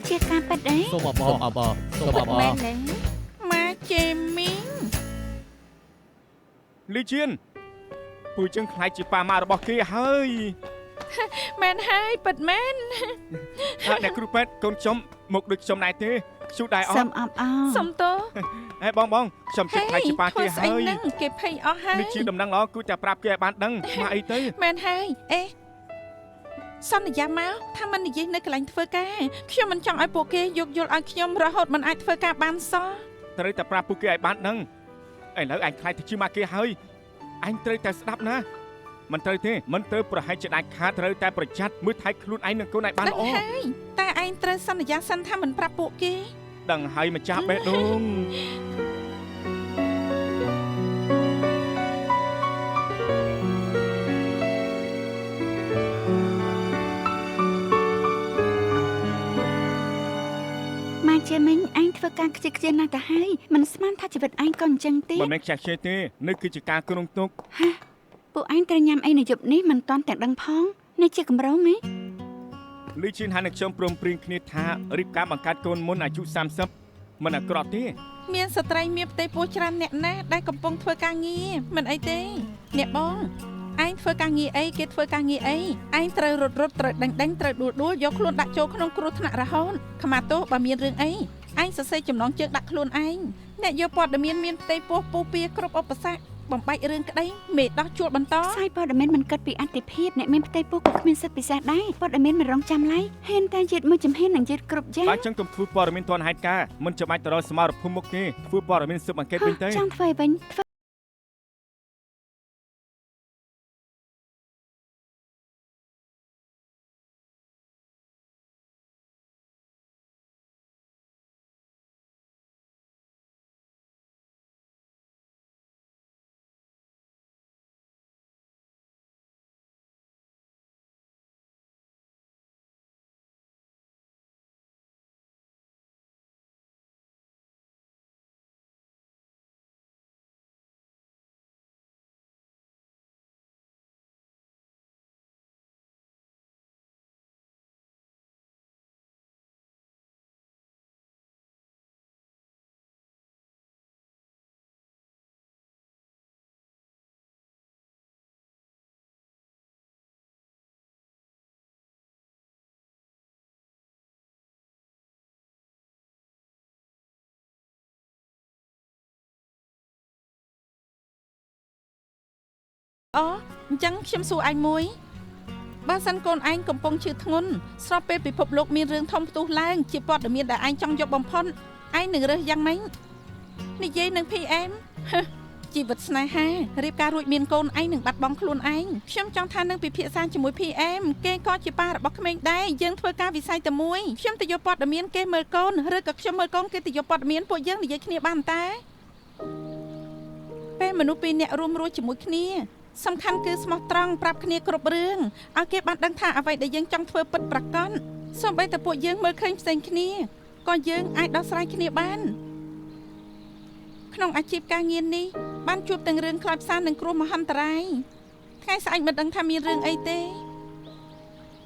ជាការប៉ັດអី សូមអបអរ អបអរសូមអបអ មែ រ នទេ ម៉ាជេមីង លីជៀនពូជឹងខ្លាចជាប៉ាម៉ារបស់គេហើយ មែនហើយប៉ិតមែន អ្នកគ្រូពេទ្យកូនខ្ញុំមកដូចខ្ញុំដែរទេខ្ជូដែរអ សូ ត់ មអបអរ សុំតោ ហេបងខ្ញុំចិត្តខ្លាចជាប៉ាគេ ស្អី ហើយ ហ្នឹងគេភ័យអស់ហើយ នេះជាដំណឹងល្អគួរតែប្រាប់គេឲ្យបានដឹងមកអីទៅ មែនហើយអេសន្យាមកថាមិននិយាយនៅកន្លែងធ្វើការខ្ញុំមិនចង់ឲ្យពួកគេយកយល់ឲ្យខ្ញុំរហូតមិនអាចធ្វើការបានសោះ ត្រូវតែប្រាប់ពួកគេឲ្យបានដឹងឥឡូវអញខ្លាចទៅជាមកគេហើយអញត្រូវតែស្ដាប់ណាមិនត្រូវទេមិនត្រូវប្រហែលជាដាច់ខាតត្រូវតែប្រយ័ត្នមើលថែខ្លួនឯងនិងកូនឲ្យបាន ដឹង ល្អ ហើយតែឯងត្រូវសន្យាសិនថាមិនប្រាប់ពួកគេ ដឹងហើយម្ចាស់បេះដូង ម៉ាជាមិញឯងធ្វើការខ្ជិះខ្ជាណាស់ទៅហើយមិនស្មានថាជីវិតឯងក៏អញ្ចឹងទេ មិនមែនខ្ជះខ្ជាយទេនេះគឺជាការគ្រោងទុក ពួកឯងត្រូវញ៉ាំអីនៅយប់នេះមិនតាន់ទាំងដឹងផងនេះជាកម្រងហ៎ លីជៀនហើយនឹងខ្ញុំព្រមព្រៀងគ្នាថារៀបការបង្កើតកូនមុនអាយុ30មិនអាក្រក់ទេ មានស្ត្រីមានផ្ទៃពោះច្រើនអ្នកណាស់ដែលកំពុងធ្វើការងារមិនអីទេអ្នកបង ឯងធ្វើការងារអីគេធ្វើការងារអីឯងត្រូវរត់ត្រូវដេញត្រូវដួលយកខ្លួនដាក់ចូលក្នុងគ្រោះថ្នាក់រហូតខ្មាស់ទោសបើមានរឿងអីឯងសរសេរចំណងជើងដាក់ខ្លួនឯងអ្នកយកព័ត៌មានមានផ្ទៃពោះពុះពៀគ្រប់ឧបសគ្គបំបែករឿងក្តីមេដោះជួលបន្តផ្សាយព័ត៌មានមិនគិតពីអតិភិបអ្នកមានផ្ទៃពោះក៏គ្មានសិទ្ធិពិសេសដែរព័ត៌មានមិនរងចាំឡើយហ៊ានតែជាតិមួយចំហៀននិងជាតិគ្រប់យ៉ាងបើចឹងកុំធ្វើព័ត៌មានទាន់ហេតុការណ៍មិនចាំបាច់ទៅដល់សមរភូមិមុខទេធ្វើព័ត៌មានស៊ើបអង្កេតវិញទៅចង់ធ្វើវិញអូអញ្ចឹងខ្ញុំសួរឯងមួយបើសិនកូនឯងកំពុងឈឺធ្ងន់ស្របពេលពិភពលោកមានរឿងធំផ្ទុះឡើងជាព័ត៌មានដែលឯងចង់យកបំផុតឯងនឹងរើសយ៉ាងម៉េចនិយាយនឹង PM ជីវិតស្នេហារៀបការរួចមានកូនឯងនឹងបាត់បង់ខ្លួនឯងខ្ញុំចង់ថានឹងពិភាក្សាជាមួយ PM គេក៏ជាប៉ារបស់ក្មេងដែរយើងធ្វើការវិស័យតែមួយខ្ញុំទៅយកព័ត៌មានគេមើលកូនឬក៏ខ្ញុំមើលកូនគេទៅយកព័ត៌មានពួកយើងនិយាយគ្នាបានតែពេលមនុស្សពីរនាក់រួមរស់ជាមួយគ្នាសំខាន់គឺស្មោះត្រង់ប្រាប់គ្នាគ្រប់រឿងឲ្យគេបានដឹងថាអ្វីដែលយើងចង់ធ្វើពិតប្រាកដសូម្បីតែពួកយើងមើលឃើញផ្សេងគ្នាក៏យើងអាចដោះស្រាយគ្នាបានក្នុងអាជីពការងារនេះបានជួបទាំងរឿងខ្លោចផ្សានិងគ្រោះមហន្តរាយថ្ងៃស្អែកមិនដឹងថាមានរឿងអីទេ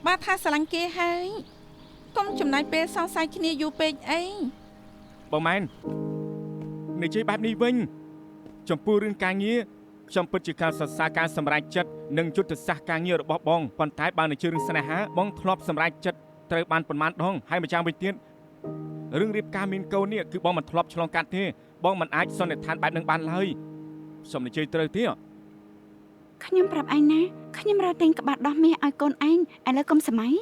បើថាស្រឡាញ់គេហើយកុំចំណាយពេលសង្ស័យគ្នាយូរពេកអីបងម៉ែននិយាយបែបនេះវិញចំពោះរឿងការងារខ្ញុំពិតជាការសរសើរការសម្រេចចិត្តនិងយុទ្ធសាស្ត្រការងាររបស់បងប៉ុន្តែបើនៅជឿរឿងស្នេហាបងធ្លាប់សម្រេចចិត្តត្រូវបានប៉ុន្មានដងហើយម្យ៉ាងវិញទៀតរឿងរៀបការមានកូននេះគឺបងមិនធ្លាប់ឆ្លងកាត់ទេបងមិនអាចសន្និដ្ឋានបែបនឹងបានឡើយខ្ញុំនិយាយត្រូវទេខ្ញុំប្រាប់ឯងណាខ្ញុំរើទិញក្បាត់ដោះមាសឲ្យកូនឯងឥឡូវកុំសម័យ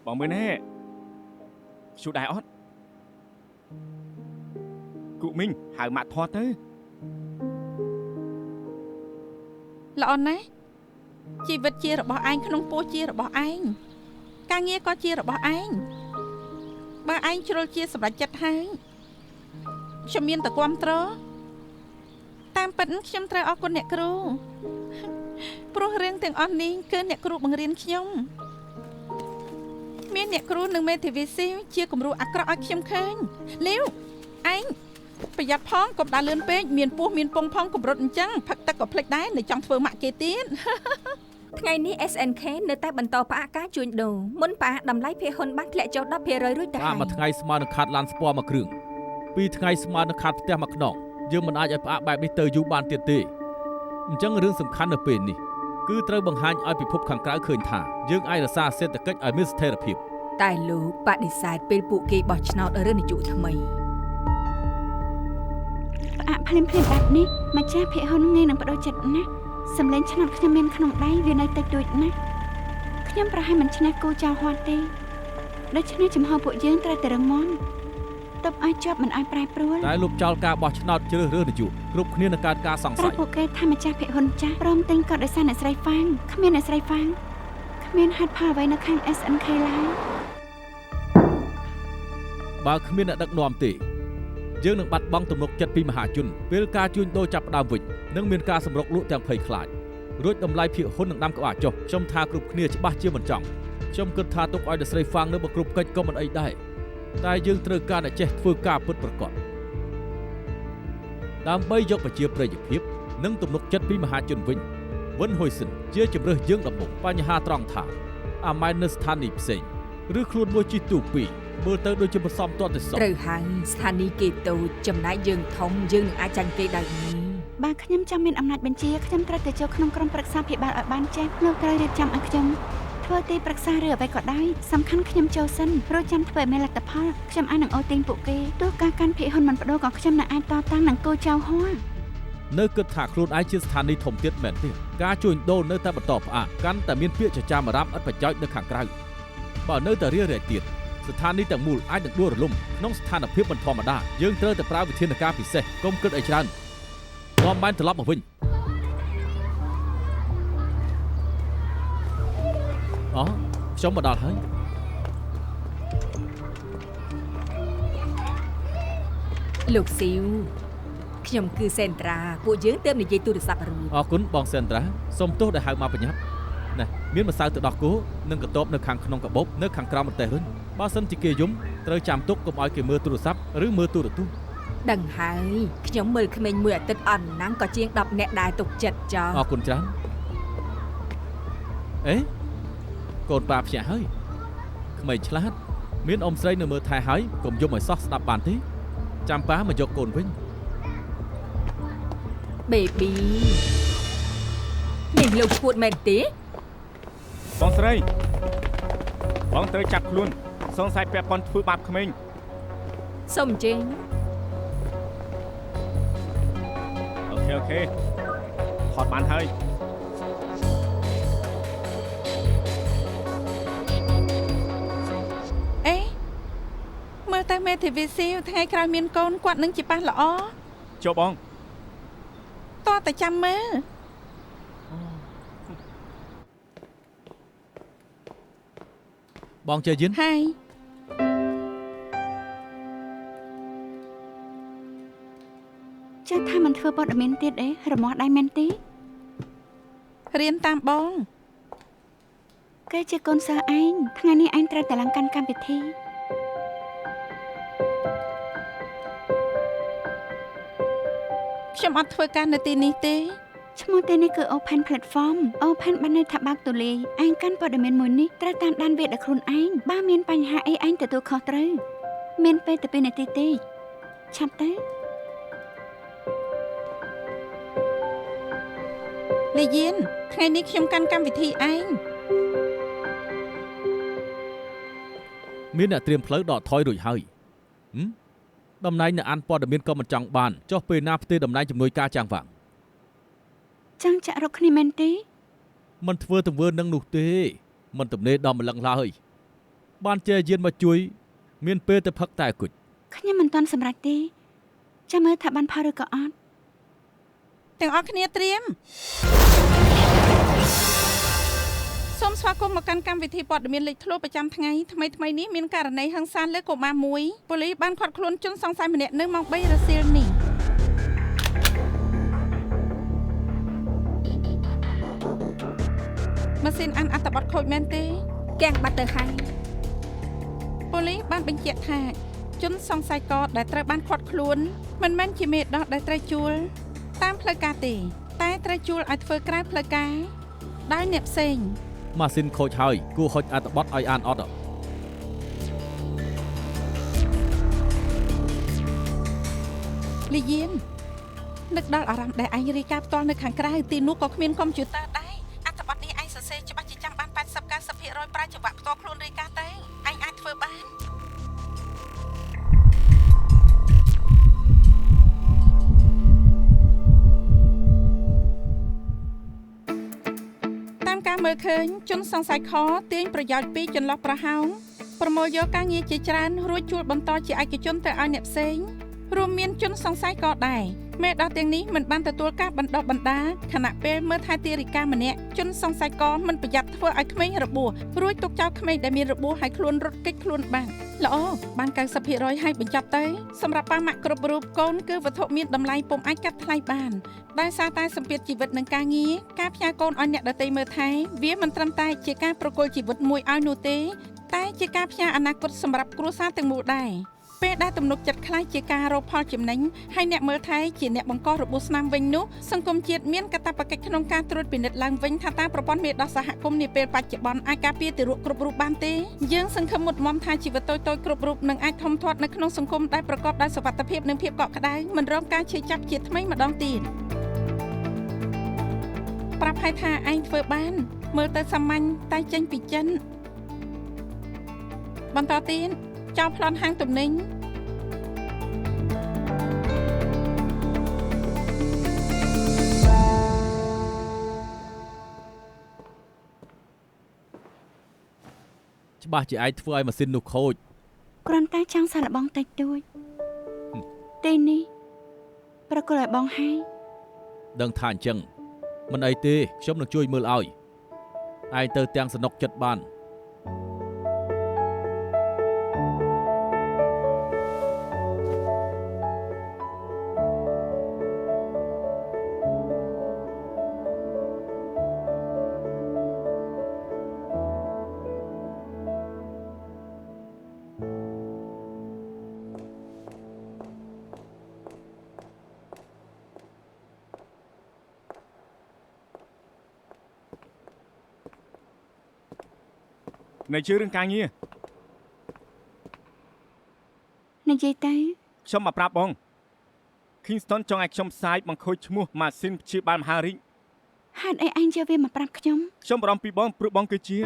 បងមើលណែជូដែរអត់គូមីងហៅម៉ាក់ធាត់ទៅល្អណាស់ជីវិតជារបស់ឯងក្នុងពោះជារបស់ឯងការងារក៏ជារបស់ឯងបើឯងជ្រុលជាសម្រេចចិត្តហើយខ្ញុំមានតែគាំទ្រតាមពិតខ្ញុំត្រូវអរគុណអ្នកគ្រូព្រោះរឿងទាំងអស់នេះគឺអ្នកគ្រូបង្រៀនខ្ញុំមានអ្នកគ្រូនិងមេធាវីស៊ីជាគំរូអាក្រក់ឲ្យខ្ញុំឃើញលាវឯងប្រយ័ត្នផងកុំដើរលឿនពេកមានពោះមានពងផងកម្រិតអញ្ចឹងផឹកទឹកក៏ភ្លេចដែរនៅចង់ធ្វើម៉ាក់គេទៀតថ្ងៃនេះ SNK នៅតែបន្តផ្អាកការជួញដូរមុនផ្អាកតម្លៃភាគហ៊ុនបានធ្លាក់ចុះ 10% រួចទៅហើយមួយថ្ងៃស្មើនឹងខាត់ឡានស្ពណ៌មួយគ្រឿង2ថ្ងៃស្មើនឹងខាត់ផ្ទះមួយខ្នងយើងមិនអាចឲ្យផ្អាកបែបនេះទៅយូរបានទៀតទេអញ្ចឹងរឿងសំខាន់នៅពេលនេះគឺត្រូវបង្ហាញឲ្យពិភពខាងក្រៅឃើញថាយើងអាចរក្សាសេដ្ឋកិច្ចឲ្យមានស្ថិរភាពតែលោកបដិសេធពេលពួកគេបោះឆ្នោតរឿងនយោបាយថ្មីផ្អាកភ្លាមបែបនេះម្ចាស់ភាគហ៊ុនងាយនឹងបដូរចិត្តណាស់សម្លេងឆ្នោតខ្ញុំមានក្នុងដៃវានៅតិចតួចណាស់ខ្ញុំប្រហែលមិនឈ្នះគូចោលហត់ទេដូច្នេះចំហពួកយើងត្រូវតែរឹងមាំទប់ឲ្យជាប់មិនឲ្យប្រែប្រួលតែលុបចោលការបោះឆ្នោតជ្រើសរើសនយោបាយគ្រប់គ្នានឹងកើតការសង្ស័យពួកគេថាម្ចាស់ភាគហ៊ុនចាស់ព្រមទិញកត់ដោយសារអ្នកស្រីហ្វាងគ្មានអ្នកស្រីហ្វាងគ្មានហេតុផលអ្វីនៅខាង SNK ឡើយបើគ្មានអ្នកដឹកនាំទេយើងនឹងបាត់បង់ទំនុកចិត្តពីមហាជនពេលការជួញដូរចាប់ផ្ដើមវិញនឹងមានការសម្រុកលក់ទាំងភ័យខ្លាចរួចតម្លៃភាគហ៊ុននឹងដាំក្បាលចុះខ្ញុំថាគ្រប់គ្នាច្បាស់ជាមិនចង់ខ្ញុំគិតថាទុកឲ្យអ្នកស្រីហ្វាងនៅបគ្រប់កិច្ចក៏មិនអីដែរតែយើងត្រូវការអ្នកចេះធ្វើការពិតប្រាកដដើម្បីយកប្រជាប្រិយភាពនិងទំនុកចិត្តពីមហាជនវិញវិនហ៊ុយស៊ិនជាជំរើសយើងដំបូងបញ្ហាត្រង់ថាអាម៉ែននៅស្ថានីយ៍ផ្សេងឬខ្លួនមួយជិះទូពីរមើលទៅដូចជាមិនសមទាត់ទេសោះត្រូវហើយស្ថានីយ៍គេតូចចំណែកយើងធំយើងនឹងអាចចាញ់គេដោយងាយ បើខ្ញុំចង់មានអំណាចបញ្ជាខ្ញុំត្រូវទៅចូលក្នុងក្រុមប្រឹក្សាភិបាលឲ្យបានចេះលោកត្រូវរៀបចំឲ្យខ្ញុំធ្វើទីប្រឹក្សាឬអ្វីក៏ដោយសំខាន់ខ្ញុំចូលសិនព្រោះចាំធ្វើឲ្យមានលទ្ធផលខ្ញុំអាចនឹងអូទាញពួកគេទោះការកាន់ភាគហ៊ុនមិនបដូរក៏ខ្ញុំនឹងអាចតតាំងនឹងគោចៅហួរ នៅគិតថាខ្លួនឯងជាស្ថានីយ៍ធំទៀតមែនទេការជួញដូរនៅតែបន្តផ្អាកកាន់តែមានពាក្យចចាមអារ៉ាមឥតប្រយោជន៍នៅខាងក្រៅបើនៅតែរារាយទៀតស្ថានីយ៍ទាំងមូលអាចនឹងដួលរលំក្នុងស្ថានភាពមិនធម្មតាយើងត្រូវតែប្រើវិធានការពិសេសកុំគិតអីច្រើននាំបានត្រឡប់មកវិញអូខ្ញុំមកដល់ហើយ លោកស៊ីវខ្ញុំគឺសេនត្រាពួកយើងទើបនិយាយទូរស័ព្ទរួច អរគុណបងសេនត្រាសូមទោសដែលហៅមកប្រញាប់ណែមានម្សៅទៅដោះគោនិងកន្ទប់នៅខាងក្នុងកាបូបនៅខាងក្រោមបន្ទះរុញបើសិនជាគេយំត្រូវចាំទុកកុំឲ្យគេមើលទូរស័ព្ទឬមើលទូរទស្សន៍ ដឹងហើយខ្ញុំមើលក្មេងមួយអាទិត្យអន់ណាំងក៏ជាង10នាក់ដែរទុកចិត្តចោល អរគុណច្រើនអេកូនប៉ាភ្ញាក់ហើយក្មេងឆ្លាតមានអ៊ំស្រីនៅមើលថែហើយកុំយំឲ្យសោះស្ដាប់បានទេចាំប៉ាមកយកកូនវិញ បេប៊ីនេះលោកឈួតមែនទេ បងស្រីបងត្រូវចាប់ខ្លួនសង្ស័យពាក់ព័ន្ធធ្វើបាបក្មេង សូមអញ្ជើញ អូខេថតបានហើយ អេមើលតែមេធាវីស៊ីថ្ងៃក្រោយមានកូនគាត់នឹងជាប៉ះល្អ ចូលបង តោះតែចាំមើល បងជើយិន ហើយ ចេះថាមិនធ្វើព័ត៌មានទៀតអីរមាស់ដៃមែនទេ រៀនតាមបង គេជាកូនសិស្សឯងថ្ងៃនេះឯងត្រូវតែឡើងកាន់កម្មវិធី ខ្ញុំអត់ធ្វើការនៅទីនេះទេ ឈ្មោះទីនេះគឺ Open Platform Open បានន័យថាបើកទូលាយឯងកាន់ព័ត៌មានមួយនេះត្រូវតាមដានវាដោយខ្លួនឯងបើមានបញ្ហាអីឯងទទួលខុសត្រូវមានពេលតែ2នាទីទេឆាប់ទៅ លីយៀនថ្ងៃនេះខ្ញុំកាន់កម្មវិធីឯង មានអ្នកត្រៀមផ្លូវដកថយរួចហើយតំណែងអ្នកអានព័ត៌មានក៏មិនចង់បានចុះពេលណាផ្ទេរតំណែងជំនួយការចាំងវាំង ចង់ចាក់រកគ្នាមែនទេ មិនធ្វើទង្វើនឹងនោះទេមិនទំនេរដល់ម្លឹងឡើយបានជើយានមកជួយមានពេលទៅផឹកតែគុជ ខ្ញុំមិនទាន់សម្រេចទេចាំមើលថាបានផលឬក៏អត់ ទាំងអស់គ្នាត្រៀមសូមស្វាគមន៍មកកាន់កម្មវិធីព័ត៌មានលេខធ្លោប្រចាំថ្ងៃថ្មីនេះមានករណីហិង្សាលើកុមារមួយប៉ូលីសបានឃាត់ខ្លួនជនសង្ស័យម្នាក់នៅម៉ោង 3 រសៀលនេះម៉ាស៊ីនអានអត្ថបទខូចមែនទេ កាំងបាត់ទៅហើយ ប៉ូលីសបានបញ្ជាក់ថាជនសង្ស័យកដែលត្រូវបានឃាត់ខ្លួនមិនមែនជាមេដោះដែលត្រូវជួលតាមផ្លូវការទេតែត្រូវជួលឲ្យធ្វើក្រៅផ្លូវការដោយអ្នកផ្សេង ម៉ាស៊ីនខូចហើយគួរហុចអត្ថបទឲ្យអានអត់ លីយៀននឹកដល់អារម្មណ៍ដែលឯងរាយការណ៍ផ្ទាល់នៅខាងក្រៅទីនោះក៏គ្មានកុំព្យូទ័រដែរអត្ថបទនេះឯងសរសេរច្បាស់ជាចាំបាន 80-90% ប្រើចង្វាក់ផ្ទាល់ខ្លួនរាយការណ៍ទេឯងអាចធ្វើបានតាមការមើលឃើញជនសង្ស័យខទាញប្រយោជន៍ពីចន្លោះប្រហោងប្រមូលយកការងារជាច្រើនរួចជួលបន្តជាឯកជនទៅឲ្យអ្នកផ្សេង រួមមានជនសង្ស័យក៏ដែរមេដោះទាំងនេះមិនបានទទួលការបណ្ដុះបណ្ដាលខណៈពេលមើលថែទីរិកាម្នាក់ជនសង្ស័យក៏មិនប្រយ័ត្នធ្វើឲ្យក្មេងរបួសរួចទុកចោលក្មេងដែលមានរបួសឲ្យខ្លួនរត់គេចខ្លួនបានល្អបាន 90% ឲ្យបញ្ចប់ទៅសម្រាប់ប៉ាម៉ាក់គ្រប់រូបកូនគឺវត្ថុមានតម្លៃពុំអាចកាត់ថ្លៃបានដោយសារតែសម្ពាធជីវិតនិងការងារការផ្ញើកូនឲ្យអ្នកដទៃមើលថែវាមិនត្រឹមតែជាការប្រគល់ជីវិតមួយឲ្យនោះទេតែជាការផ្ញើអនាគតសម្រាប់គ្រួសារទាំងមូលដែរពេលដែលទំនុកចិត្តខ្លាចជាការរកផលចំណេញហើយអ្នកមើលថែជាអ្នកបង្ករបួសស្នាមវិញនោះសង្គមជាតិមានកាតព្វកិច្ចក្នុងការត្រួតពិនិត្យឡើងវិញថាតើប្រព័ន្ធមេដោះសហគមន៍នាពេលបច្ចុប្បន្នអាចការពារទារកគ្រប់រូបបានទេយើងសង្ឃឹមមុតមមថាជីវិតតូចៗគ្រប់រូបនឹងអាចធំធាត់នៅក្នុងសង្គមដែលប្រកបដោយសុវត្ថិភាពនិងភាពកក់ក្ដៅមិនរងការឈឺចាប់ជាថ្មីម្ដងទៀត ប្រាប់ឲ្យថាឯងធ្វើបានមើលទៅសាមញ្ញតែចេញពីចិនបន្តទៀតចោលប្លន់ហាងទំនិញច្បាស់ជាឯងធ្វើឲ្យម៉ាស៊ីននោះខូច គ្រាន់តែចង់សាកល្បងតិចតួចទេនេះប្រកល់ឲ្យបងហើយ ដឹងថាអញ្ចឹងមិនអីទេខ្ញុំនឹងជួយមើលឲ្យឯងទៅទាំងសំណុកចិត្តបាន នៅជឿរឿងការងារ និយាយទៅ ខ្ញុំមកប្រាប់បង Kingston ចង់ឲ្យខ្ញុំផ្សាយបង្ខូចឈ្មោះម៉ាស៊ីនព្យាបាលមហារាជ ហេតុអីឯងយកវាមកប្រាប់ខ្ញុំ ខ្ញុំបារម្ភពីបងព្រោះបងគឺជា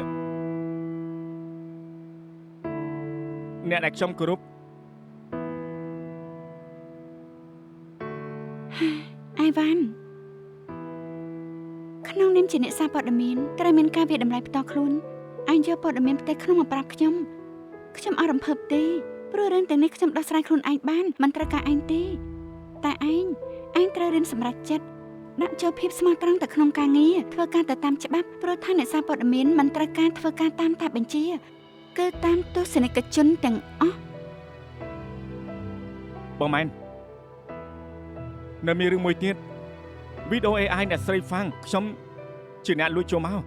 អ្នកដែលខ្ញុំគោរព អៃវ៉ាន់ក្នុងនាមជាអ្នកសារព័ត៌មានត្រូវមានការវិតម្លៃផ្ទាល់ខ្លួនឯងយកព័ត៌មានផ្ទៃក្នុងមកប្រាប់ខ្ញុំអត់រំភើបទេព្រោះរឿងទាំងនេះខ្ញុំដោះស្រាយខ្លួនឯងបានមិនត្រូវការឯងទេតែឯងត្រូវរៀនសម្រេចចិត្តដាក់ចូលភាពស្មោះត្រង់ទៅក្នុងការងារធ្វើការទៅតាមច្បាប់ព្រោះថាអ្នកសារព័ត៌មានមិនត្រូវការធ្វើការតាមតែបញ្ជាគឺតាមទស្សនិកជនទាំងអស់ បងម៉ែននៅមានរឿងមួយទៀតវីដេអូ AI អ្នកស្រីហ្វាំងខ្ញុំជាអ្នកលួចចូលមក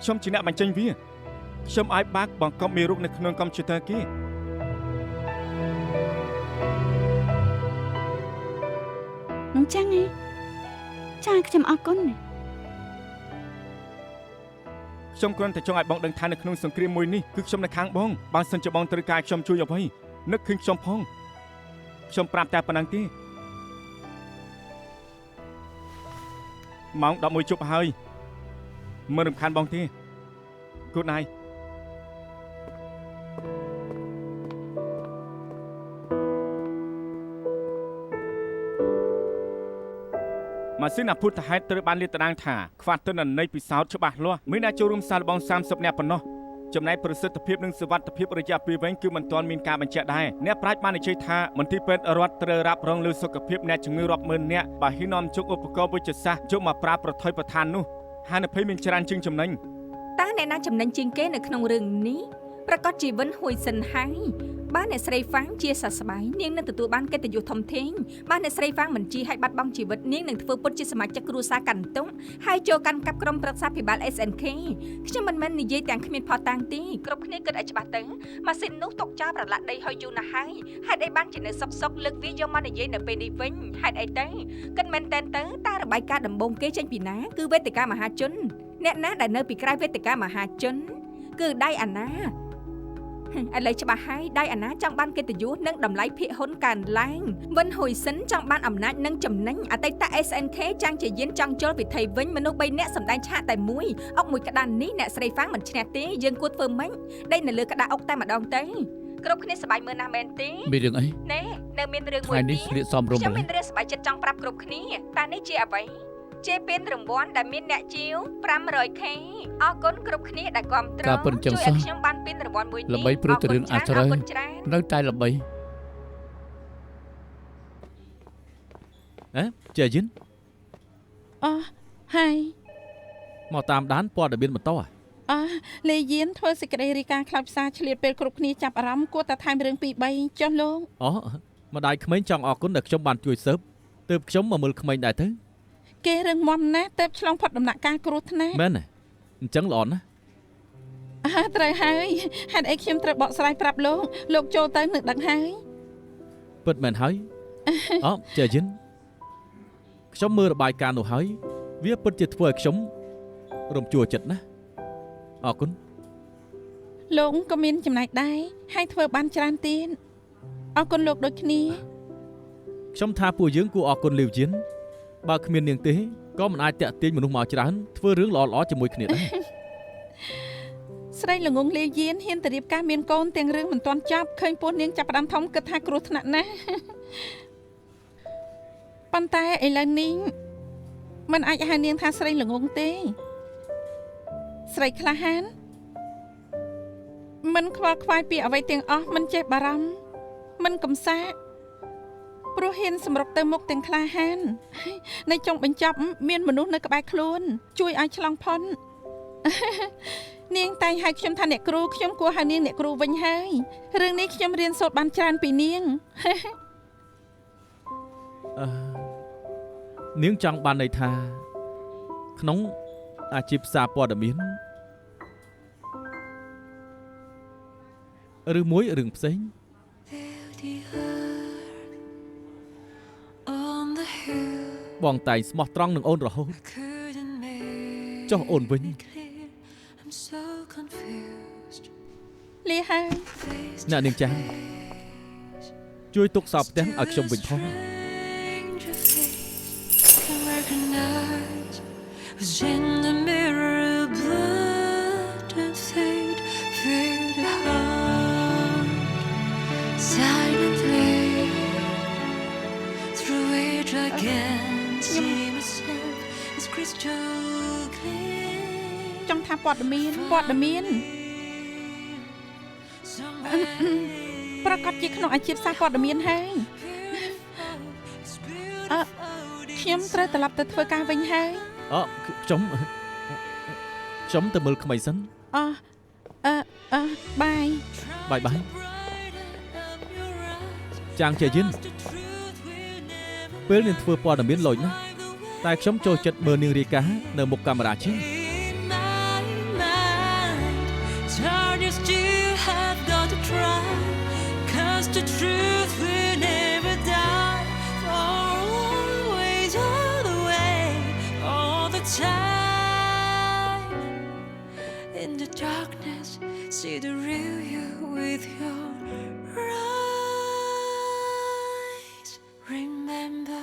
ខ្ញុំជាអ្នកបញ្ចេញវាខ្ញុំឲ្យបាក់បង្កប់មេរុកនៅក្នុងកុំព្យូទ័រគេ អញ្ចឹងឯងចាខ្ញុំអរគុណ ខ្ញុំគ្រាន់តែចង់ឲ្យបងដឹងថានៅក្នុងសង្គ្រាមមួយនេះគឺខ្ញុំនៅខាងបងបើសិនជាបងត្រូវការខ្ញុំជួយអ្វីនឹកឃើញខ្ញុំផងខ្ញុំប្រាប់តែប៉ុណ្ណឹងទេម៉ោង 11 ជប់ហើយមិនរំខានបងទេ Good night ម៉ាស៊ីនអាពុទ្ធហេតុត្រូវបានលាតត្រដាងថាខ្វះទិន្នន័យពិសោធន៍ច្បាស់លាស់មានអ្នកចូលរួមសាកល្បង30នាក់ប៉ុណ្ណោះចំណែកប្រសិទ្ធភាពនិងសុវត្ថិភាពរយៈពេលវែងគឺមិនទាន់មានការបញ្ជាក់ដែរអ្នកប្រាជ្ញបាននិយាយថាមន្ទីរពេទ្យរដ្ឋត្រូវរ៉ាប់រងលើសុខភាពអ្នកជំងឺរាប់ម៉ឺននាក់បើហ៊ាននាំជុកឧបករណ៍វិទ្យាសាស្ត្រយកមកប្រើប្រថុយប្រឋាននោះហានិភ័យមានច្រើនជាងចំណេញ តើអ្នកណាចំណេញជាងគេនៅក្នុងរឿងនេះប្រកាសជីវិនហួយសិនហើយបានអ្នកស្រីហ្វាំងជាសះស្បើយនាងនឹងទទួលបានកិត្តិយសធំធេងបានអ្នកស្រីហ្វាំងមិនជាឲ្យបាត់បង់ជីវិតនាងនឹងធ្វើពុតជាសមាជិកគ្រួសារកាន់ទុំហើយចូលកាន់កាប់ក្រុមប្រឹក្សាភិបាល SNK ខ្ញុំមិនមែននិយាយទាំងគ្មានផតតាំងទេគ្រប់គ្នាគិតឲ្យច្បាស់ទៅម៉ាស៊ីននោះຕົកចោលប្រឡាក់ដីហើយយូរណាស់ហើយហេតុអីបានជានៅសុកលើកវាយកមកនិយាយនៅពេលនេះវិញហេតុអីទៅគិតមែនតែនទៅតែរបាយការណ៍ដំបូងគេចេញពីណាគឺវេទិកាមហាជនអ្នកណាដែលនៅពីក្រៅវេទិកាមហាជនគឺដៃអាណា ឥឡូវច្បាស់ហើយដៃអាណាចង់បានកិត្តិយសនិងតម្លៃភាគហ៊ុនកើនឡើងវិនហ៊ុយសិនចង់បានអំណាចនិងចំណេញអតីត SNK ចាំងជាយានចង់ចូលវិថីវិញមនុស្ស3នាក់សម្ដែងឆាកតែមួយអុកមួយក្តារនេះអ្នកស្រីហ្វាំងមិនឈ្នះទេយើងគួរធ្វើម៉េចដេកនៅលើក្តារអុកតែម្ដងទៅគ្រប់គ្នាសប្បាយមើលណាស់មែនទេ មានរឿងអី ណែនៅមានរឿងមួយ ថ្ងៃនេះ ទៀត ស្លៀកសមរម្យ ខ្ញុំមានរឿងសប្បាយចិត្តចង់ប្រាប់គ្រប់គ្នាតើនេះជាអ្វីជាពានរង្វាន់ដែលមានអ្នកជាវ 500k អរគុណគ្រប់គ្នាដែលគាំទ្រជួយឲ្យខ្ញុំបានពានរង្វាន់មួយនេះ ល្បីព្រោះតែរឿងអាជ្រៅនៅតែល្បី ជាយិន អូហើយ មកតាមដានព័ត៌មានបន្ត លេយានធ្វើសេចក្តីរាយការណ៍ខ្លោចផ្សាឆ្លៀតពេលគ្រប់គ្នាចាប់អារម្មណ៍គួរតែថែមរឿង2 3ចុះលោក អូម្ដាយក្មេងចង់អរគុណដែលខ្ញុំបានជួយស៊ើបទើបខ្ញុំមកមើលក្មេងដែរទៅ គេរឿងមុំណាស់ទៅឆ្លងផុតដំណាក់កាលគ្រោះថ្នាក់ មែនទេអញ្ចឹងល្អណាស់ ត្រូវហើយហេតុអីខ្ញុំត្រូវបកស្រាយប្រាប់លោកចូលទៅនឹងដឹងហើយ ពិតមែនហើយអូជាយិនខ្ញុំមើលរបាយការណ៍នោះហើយវាពិតជាធ្វើឲ្យខ្ញុំរំជួលចិត្តណាស់អរគុណ លោកក៏មានចំណែកដែរហើយធ្វើបានច្រើនទៀតអរគុណលោកដូចគ្នា ខ្ញុំថាពួកយើងគួរអរគុណលាវយិន បើគ្មាននាងទេក៏មិនអាចតាក់ទាញមនុស្សមកច្រើនធ្វើរឿងល្អៗជាមួយគ្នាដែរ ស្រីល្ងងលាយានហ៊ានទៅរៀបការមានកូនទាំងរឿងមិនទាន់ចប់ឃើញពោះនាងចាប់ផ្ដើមធំគិតថាគ្រោះថ្នាក់ណាស់ ប៉ុន្តែឥឡូវនេះមិនអាចហៅនាងថាស្រីល្ងងទេស្រីក្លាហានមិនខ្វល់ខ្វាយពីអ្វីទាំងអស់មិនចេះបារម្ភមិនកំសាកព្រោះហ៊ានសម្រុកទៅមុខទាំងក្លាហាននៅចុងបញ្ចប់មានមនុស្សនៅក្បែរខ្លួនជួយឲ្យឆ្លងផុន នាងតែងហៅខ្ញុំថាអ្នកគ្រូខ្ញុំគួរហៅនាងអ្នកគ្រូវិញហើយរឿងនេះខ្ញុំរៀនសូត្របានច្រើនពីនាង នាងចង់បានន័យថាក្នុងអាជីពសារព័ត៌មានឬមួយរឿងផ្សេង បងតែងស្មោះត្រង់នឹងអូនរហូតចុះអូនវិញ លាហើយ អ្នកនាងចាស់ជួយទុកសោផ្ទះឲ្យខ្ញុំវិញផង Was in the mirror, blood and fate, fear the heart, silently. Through it I can see myself as crystal clear. ចង់ថាព័ត៌មានប្រកាសជាក្នុងអាជីពសារព័ត៌មានហើយខ្ញុំត្រូវត្រឡប់ទៅធ្វើការវិញហើយ ខ្ញុំទៅមើលក្មេងសិន បាយ បាយចាងជាយិនពេលនាងធ្វើព័ត៌មានលុយណាស់តែខ្ញុំចូលចិត្តមើលនាងរាយការណ៍នៅមុខកាមេរ៉ាជាង 'Cause the truth will never die always all the way all the time in the darkness see the real you with your eyes remember